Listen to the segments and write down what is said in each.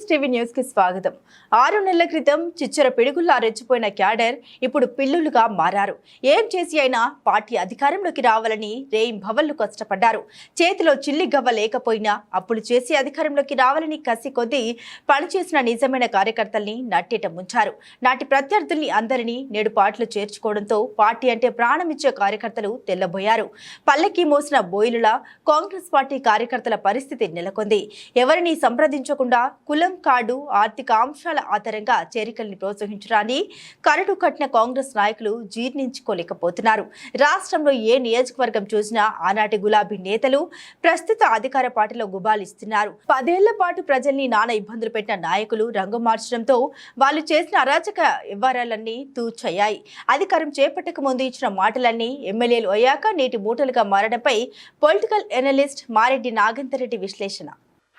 TV news కి స్వాగతం. 6 నెలల క్రితం చిచ్చర పిడుగుల్లా రెచ్చిపోయిన క్యాడర్ ఇప్పుడు పిల్లులుగా మారారు. ఏం చేసి అయినా పార్టీ అధికారంలోకి రావాలని రేయింబవళ్లు కష్టపడ్డారు. చేతిలో చిల్లి గవ్వ లేకపోయినా అప్పులు చేసి అధికారంలోకి రావాలని కసి కొద్దీ పనిచేసిన నిజమైన కార్యకర్తల్ని నట్టేట ముంచారు. నాటి ప్రత్యర్థుల్ని అందరినీ నేడు పార్టీలో చేర్చుకోవడంతో పార్టీ అంటే ప్రాణమిచ్చే కార్యకర్తలు తెల్లబోయారు. పల్లెకి మోసిన బోయిలులా కాంగ్రెస్ పార్టీ కార్యకర్తల పరిస్థితి నెలకొంది. ఎవరిని సంప్రదించకుండా కులం కార్డు ఆర్థిక అంశాల ఆధారంగా చేరికల్ని ప్రోత్సహించడాన్ని కరడు కట్టిన కాంగ్రెస్ నాయకులు జీర్ణించుకోలేకపోతున్నారు. రాష్ట్రంలో ఏ నియోజకవర్గం చూసినా ఆనాటి గులాబీ నేతలు ప్రస్తుత అధికార పార్టీలో గుబాలిస్తున్నారు. 10 ఏళ్ల పాటు ప్రజల్ని నానా ఇబ్బందులు పెట్టిన నాయకులు రంగు మార్చడంతో వాళ్ళు చేసిన అరాచక వ్యవహారాలన్నీ తూచయ్యాయి. అధికారం చేపట్టక ముందు ఇచ్చిన మాటలన్నీ ఎమ్మెల్యేలు అయ్యాక నేటి మూటలుగా మారడంపై పొలిటికల్ ఎనలిస్ట్ మారెడ్డి నాగేందర్ రెడ్డి విశ్లేషణ.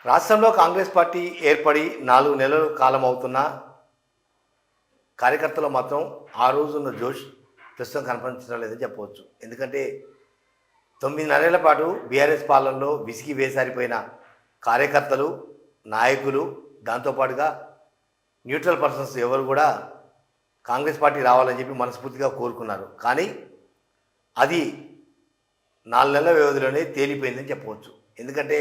రాష్ట్రంలో కాంగ్రెస్ పార్టీ ఏర్పడి 4 నెలల కాలం అవుతున్న కార్యకర్తలు మాత్రం ఆ రోజున్న జోష్ ప్రస్తుతం కనిపించడం లేదని చెప్పవచ్చు. ఎందుకంటే 9 నెలల పాటు బీఆర్ఎస్ పాలనలో విసిగి వేసారిపోయిన కార్యకర్తలు, నాయకులు, దాంతోపాటుగా న్యూట్రల్ పర్సన్స్ ఎవరు కూడా కాంగ్రెస్ పార్టీ రావాలని చెప్పి మనస్ఫూర్తిగా కోరుకున్నారు. కానీ అది 4 నెలల వ్యవధిలోనే తేలిపోయిందని చెప్పవచ్చు. ఎందుకంటే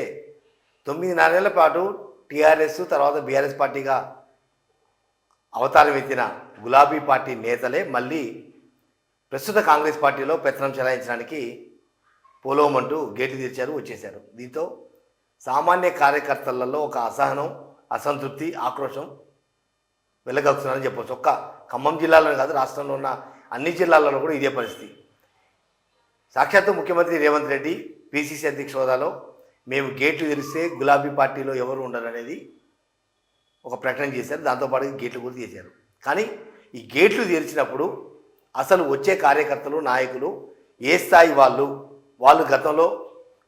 9 నెలల పాటు టీఆర్ఎస్ తర్వాత బీఆర్ఎస్ పార్టీగా అవతారం ఎత్తిన గులాబీ పార్టీ నేతలే మళ్ళీ ప్రస్తుత కాంగ్రెస్ పార్టీలో పెత్తనం చెలాయించడానికి పోలోమంటూ గేట్లు తెరిచారు, వచ్చేశారు. దీంతో సామాన్య కార్యకర్తలలో ఒక అసహనం, అసంతృప్తి, ఆక్రోశం వెలగక్కుతున్నారని చెప్పవచ్చు. ఒక్క ఖమ్మం జిల్లాలోనే కాదు, రాష్ట్రంలో ఉన్న అన్ని జిల్లాలలో కూడా ఇదే పరిస్థితి. సాక్షాత్తు ముఖ్యమంత్రి రేవంత్ రెడ్డి పిసిసి అధ్యక్ష హోదాలో మేము గేట్లు తెరిస్తే గులాబీ పార్టీలో ఎవరు ఉండరనేది ఒక ప్రకటన చేశారు. దాంతోపాటు గేట్లు కూడా తీశారు. కానీ ఈ గేట్లు తెరిచినప్పుడు అసలు వచ్చే కార్యకర్తలు, నాయకులు ఏ స్థాయి వాళ్ళు గతంలో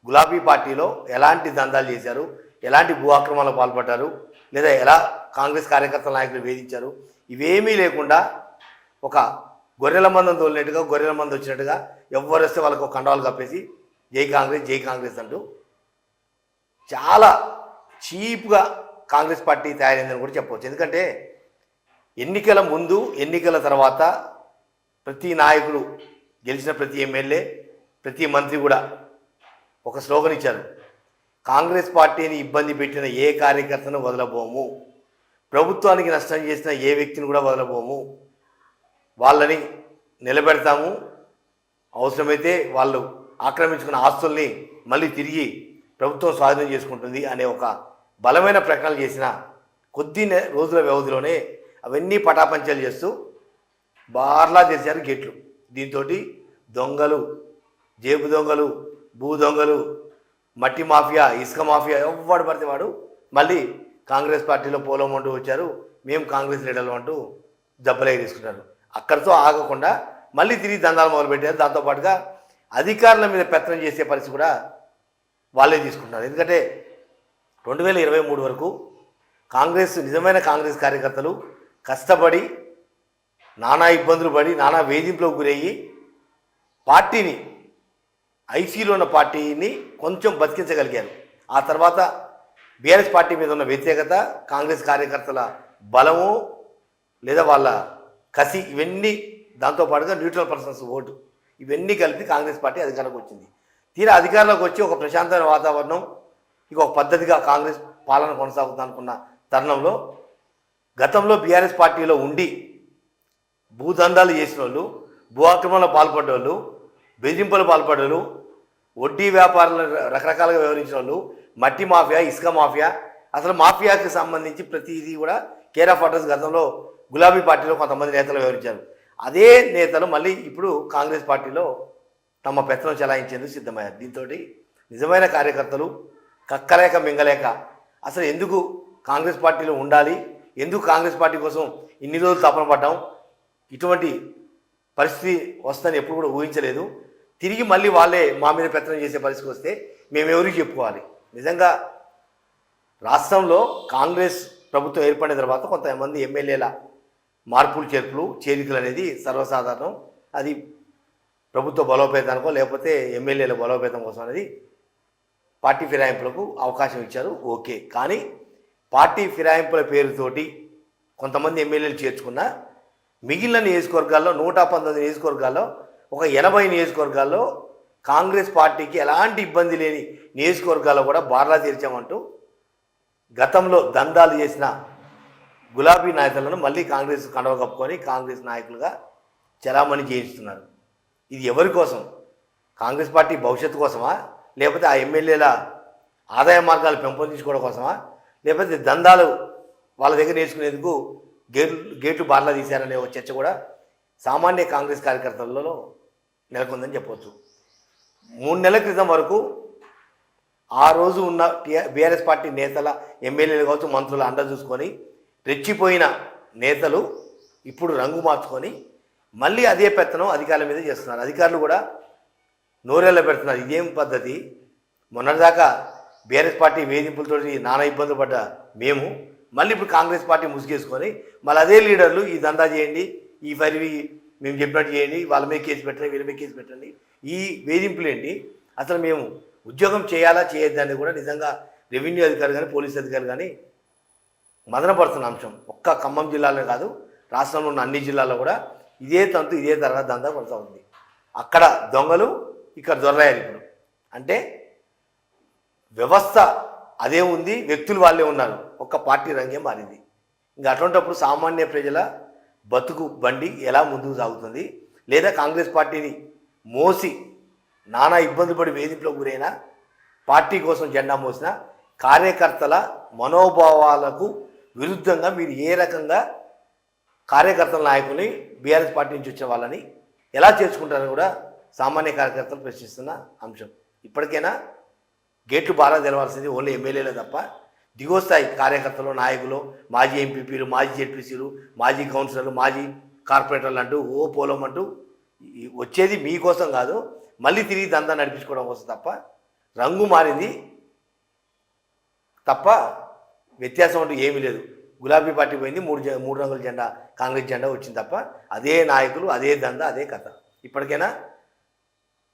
గులాబీ పార్టీలో ఎలాంటి దందాలు చేశారు, ఎలాంటి భూ ఆక్రమణలు పాల్పడ్డారు, లేదా ఎలా కాంగ్రెస్ కార్యకర్తల నాయకులు వేధించారు, ఇవేమీ లేకుండా ఒక గొర్రెల మందం తోలినట్టుగా, గొర్రెల మంది వచ్చినట్టుగా ఎవరు వస్తే వాళ్ళకు కండాలు కప్పేసి జై కాంగ్రెస్, జై కాంగ్రెస్ అంటూ చాలా చీప్గా కాంగ్రెస్ పార్టీ తయారైందని కూడా చెప్పవచ్చు. ఎందుకంటే ఎన్నికల ముందు, ఎన్నికల తర్వాత ప్రతి నాయకుడు, గెలిచిన ప్రతి ఎమ్మెల్యే, ప్రతి మంత్రి కూడా ఒక స్లోగన్ ఇచ్చారు: కాంగ్రెస్ పార్టీని ఇబ్బంది పెట్టిన ఏ కార్యకర్తను వదలబోము, ప్రభుత్వానికి నష్టం చేసిన ఏ వ్యక్తిని కూడా వదలబోము, వాళ్ళని నిలబెడతాము, అవసరమైతే వాళ్ళు ఆక్రమించుకున్న ఆస్తుల్ని మళ్ళీ తిరిగి ప్రభుత్వం స్వాధీనం చేసుకుంటుంది అనే ఒక బలమైన ప్రకటనలు చేసిన కొద్ది రోజుల వ్యవధిలోనే అవన్నీ పటాపంచలు చేస్తూ బార్లా తెరిచారు గేట్లు. దీంతో దొంగలు, జేబు దొంగలు, భూ దొంగలు, మట్టి మాఫియా, ఇసుక మాఫియా ఎవడు పడితే వాడు మళ్ళీ కాంగ్రెస్ పార్టీలో పోలమంటూ వచ్చారు. మేము కాంగ్రెస్ లీడర్లు అంటూ జబ్బలే తీసుకున్నారు. అక్కడితో ఆగకుండా మళ్ళీ తిరిగి దందాలు మొదలుపెట్టారు. దాంతోపాటుగా అధికారుల మీద పెత్తనం చేసే పరిస్థితి కూడా వాళ్ళే తీసుకుంటున్నారు. ఎందుకంటే 2023 వరకు నిజమైన కాంగ్రెస్ కార్యకర్తలు కష్టపడి నానా ఇబ్బందులు పడి నానా వేధింపులకు గురయ్యి పార్టీని, ఐసీలో ఉన్న పార్టీని కొంచెం బతికించగలిగారు. ఆ తర్వాత బీఆర్ఎస్ పార్టీ మీద ఉన్న వ్యతిరేకత, కాంగ్రెస్ కార్యకర్తల బలము లేదా వాళ్ళ కసి, ఇవన్నీ దాంతోపాటుగా న్యూట్రల్ పర్సన్స్ ఓటు, ఇవన్నీ కలిపి కాంగ్రెస్ పార్టీ అధికారంలోకి వచ్చింది. తీరా అధికారంలోకి వచ్చి ఒక ప్రశాంతమైన వాతావరణం, ఇక ఒక పద్ధతిగా కాంగ్రెస్ పాలన కొనసాగుతుంది అనుకున్న తరుణంలో గతంలో బీఆర్ఎస్ పార్టీలో ఉండి భూదందాలు చేసిన వాళ్ళు, భూ ఆక్రమణలో పాల్పడ్డోళ్ళు, బెదిరింపులు పాల్పడ్డోళ్ళు, వడ్డీ వ్యాపారాలు రకరకాలుగా వ్యవహరించిన వాళ్ళు, మట్టి మాఫియా, ఇసుక మాఫియా, అసలు మాఫియాకి సంబంధించి ప్రతిదీ కూడా కేర్ ఆఫ్ అడ్రస్ గతంలో గులాబీ పార్టీలో కొంతమంది నేతలు వ్యవహరించారు. అదే నేతలు మళ్ళీ ఇప్పుడు కాంగ్రెస్ పార్టీలో తమ పెత్తనం చెలాయించేందుకు సిద్ధమయ్యారు. దీంతో నిజమైన కార్యకర్తలు కక్కలేక మింగలేక అసలు ఎందుకు కాంగ్రెస్ పార్టీలో ఉండాలి, ఎందుకు కాంగ్రెస్ పార్టీ కోసం ఇన్ని రోజులు తపన పడ్డాం, ఇటువంటి పరిస్థితి వస్తుందని ఎప్పుడు కూడా ఊహించలేదు, తిరిగి మళ్ళీ వాళ్ళే మా మీద పెత్తనం చేసే పరిస్థితి వస్తే మేమెవరికి చెప్పుకోవాలి. నిజంగా రాష్ట్రంలో కాంగ్రెస్ ప్రభుత్వం ఏర్పడిన తర్వాత కొంతమంది ఎమ్మెల్యేల మార్పులు, చేరికలు అనేది సర్వసాధారణం. అది ప్రభుత్వ బలోపేతానికో లేకపోతే ఎమ్మెల్యేల బలోపేతం కోసం అనేది పార్టీ ఫిరాయింపులకు అవకాశం ఇచ్చారు. ఓకే, కానీ పార్టీ ఫిరాయింపుల పేరుతోటి కొంతమంది ఎమ్మెల్యేలు చేర్చుకున్న మిగిలిన నియోజకవర్గాల్లో 119 నియోజకవర్గాల్లో ఒక 80 నియోజకవర్గాల్లో కాంగ్రెస్ పార్టీకి ఎలాంటి ఇబ్బంది లేని నియోజకవర్గాల్లో కూడా బార్లా తెరిచామంటూ గతంలో దందాలు చేసిన గులాబీ నాయకులను మళ్ళీ కాంగ్రెస్ కండవ కప్పుకొని కాంగ్రెస్ నాయకులుగా చలామణి చేయిస్తున్నారు. ఇది ఎవరి కోసం? కాంగ్రెస్ పార్టీ భవిష్యత్తు కోసమా, లేకపోతే ఆ ఎమ్మెల్యేల ఆదాయ మార్గాలు పెంపొందించుకోవడం కోసమా, లేకపోతే దందాలు వాళ్ళ దగ్గర నేర్చుకునేందుకు గేట్లు బార్లా తీశారనే ఒక చర్చ కూడా సామాన్య కాంగ్రెస్ కార్యకర్తలలో నెలకొందని చెప్పవచ్చు. 3 నెలల క్రితం వరకు ఆ రోజు ఉన్న బీఆర్ఎస్ పార్టీ నేతల ఎమ్మెల్యేలు కావచ్చు, మంత్రుల అండ చూసుకొని రెచ్చిపోయిన నేతలు ఇప్పుడు రంగు మార్చుకొని మళ్ళీ అదే పెత్తనం అధికారుల మీద చేస్తున్నారు. అధికారులు కూడా నోరెళ్ళ పెడుతున్నారు. ఇదేం పద్ధతి? మొన్నటిదాకా బీఆర్ఎస్ పార్టీ వేధింపులతో నానా ఇబ్బందులు పడ్డ మేము మళ్ళీ ఇప్పుడు కాంగ్రెస్ పార్టీ ముసుగేసుకొని మళ్ళీ అదే లీడర్లు ఈ దందా చేయండి, ఈ ఫైర్వి మేము చెప్పినట్టు చేయండి, వాళ్ళ మీద కేసు పెట్టండి, వీళ్ళ మీద కేసు పెట్టండి, ఈ వేధింపులు ఏంటి? అసలు మేము ఉద్యోగం చేయాలా చేయొద్దని కూడా నిజంగా రెవెన్యూ అధికారులు కానీ పోలీస్ అధికారులు కానీ మదనపడుతున్న అంశం. ఒక్క ఖమ్మం జిల్లాలో కాదు, రాష్ట్రంలో ఉన్న అన్ని జిల్లాల్లో కూడా ఇదే తంతు ఇదే తరహా దందా కొనసా ఉంది. అక్కడ దొంగలు, ఇక్కడ దొరలయ్యారు. ఇప్పుడు అంటే వ్యవస్థ అదే ఉంది, వ్యక్తులు వాళ్ళే ఉన్నారు, ఒక్క పార్టీ రంగే మారింది. ఇంకా అటువంటిప్పుడు సామాన్య ప్రజల బతుకు బండి ఎలా ముందుకు సాగుతుంది? లేదా కాంగ్రెస్ పార్టీని మోసి నానా ఇబ్బంది పడి వేధింపులకు గురైన పార్టీ కోసం జెండా మోసిన కార్యకర్తల మనోభావాలకు విరుద్ధంగా మీరు ఏ రకంగా కార్యకర్తల నాయకుల్ని బీఆర్ఎస్ పార్టీ నుంచి వచ్చిన వాళ్ళని ఎలా చేర్చుకుంటారని కూడా సామాన్య కార్యకర్తలు ప్రశ్నిస్తున్న అంశం. ఇప్పటికైనా గేట్లు బాగా తెలవాల్సింది ఓన్లీ ఎమ్మెల్యేలే తప్ప దిగువ స్థాయి కార్యకర్తలు, నాయకులు, మాజీ ఎంపీపీలు, మాజీ జెడ్పీసీలు, మాజీ కౌన్సిలర్లు, మాజీ కార్పొరేటర్లు అంటూ ఓ పోలం అంటూ వచ్చేది మీకోసం కాదు, మళ్ళీ తిరిగి దందా నడిపించుకోవడం కోసం తప్ప రంగు మారింది తప్ప వ్యత్యాసం అంటూ ఏమీ లేదు. గులాబీ పార్టీ పోయింది, మూడు రంగుల జెండా కాంగ్రెస్ జెండా వచ్చింది తప్ప అదే నాయకులు, అదే దందా, అదే కథ. ఇప్పటికైనా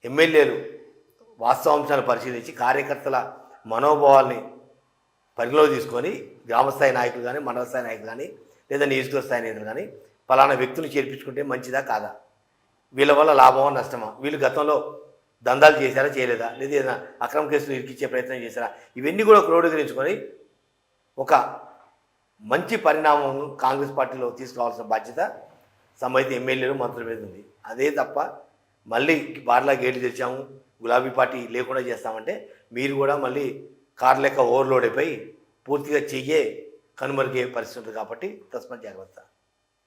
ఎమ్మెల్యేలు వాస్తవాంశాలను పరిశీలించి కార్యకర్తల మనోభావాల్ని పరిగణలో తీసుకొని గ్రామస్థాయి నాయకులు కానీ, మండల స్థాయి నాయకులు కానీ, లేదా నియోజకవర్గ స్థాయి నేతలు కానీ ఫలానా వ్యక్తులు చేర్పించుకుంటే మంచిదా కాదా, వీళ్ళ వల్ల లాభమా నష్టమా, వీళ్ళు గతంలో దందాలు చేశారా చేయలేదా, లేదా ఏదైనా అక్రమ కేసులు ఇరికిచ్చే ప్రయత్నం చేశారా, ఇవన్నీ కూడా క్రోడీకరించుకొని ఒక మంచి పరిణామం కాంగ్రెస్ పార్టీలో తీసుకోవాల్సిన బాధ్యత సంబంధిత ఎమ్మెల్యేలు, మంత్రుల మీద ఉంది. అదే తప్ప మళ్ళీ బార్లా గేట్లు తెచ్చాము, గులాబీ పార్టీ లేకుండా చేస్తామంటే మీరు కూడా మళ్ళీ కార్ లెక్క ఓవర్లోడ్ అయిపోయి పూర్తిగా చెయ్యే కనుమరుగే పరిస్థితి ఉంటుంది. కాబట్టి తస్మాత్ జాగ్రత్త.